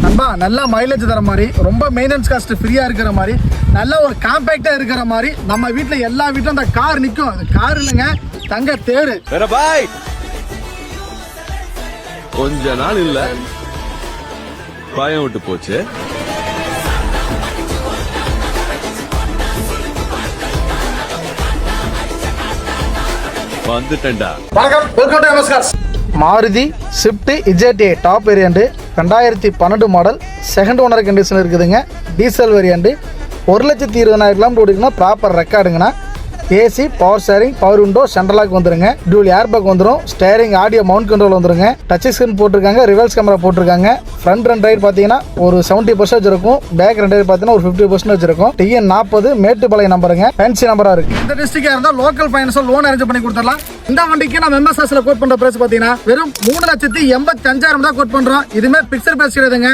நண்பா நல்லா மைலேஜ் தர மாதிரி, ரொம்ப மெயின்டெனன்ஸ் காஸ்ட் ஃப்ரீயா இருக்கிற மாதிரி, நல்ல ஒரு காம்பேக்டா இருக்கிற மாதிரி நம்ம வீட்டுல எல்லா வீட்டும் அந்த கார் நிக்கும். அது கார் இல்லைங்க, தங்க தேரு. பாய் கொஞ்ச நாள் இல்ல பயம் விட்டு போச்சு. வந்துட்டேன்டா. வணக்கம், welcome to MS. Maruti Swift இஜெட் top variant 2012 model, second owner condition இருக்குதுங்க. டீசல் வேரியண்ட் 1,20,000 கிலோமீட்டர் ஓடிக்குன்னா ப்ராப்பர் ரெக்கார்டுங்கண்ணா. AC, power steering, power window, central lock வந்துருங்க. டியூல் ஏர் பேக் வந்துடும். ஸ்டேரிங் ஆடியோ மவுண்ட் கண்ட்ரோல் வந்துருங்க. டச் ஸ்கிரீன் போட்டிருக்காங்க, ரிவர்ஸ் கேமரா போட்டிருக்காங்க. Front ரெண்டு டயர் பார்த்தீங்கன்னா ஒரு 70% இருக்கும். பேக் ரெண்டு டயர் பார்த்தீங்கன்னா ஒரு 50% இருக்கும். TN 40 மேட்டுப்பாளையம் நம்பருங்க, ஃபேன்சி நம்பரா இருக்கு. இந்த டிஸ்ட்ரிக்டா இருந்தா லோக்கல் ஃபைனான்ஸ் லோன் அரேஞ்ச் பண்ணி கொடுத்துடலாம். இந்த வண்டிக்கு நம்ம எம்எஸ்எஸ்ல கோட் பண்ற பிரைஸ் பார்த்தீங்கன்னா வெறும் 3,85,000 தான் கோட் பண்றோம். இதுமே பிக்சர் பிரைஸ் கிடையாதுங்க.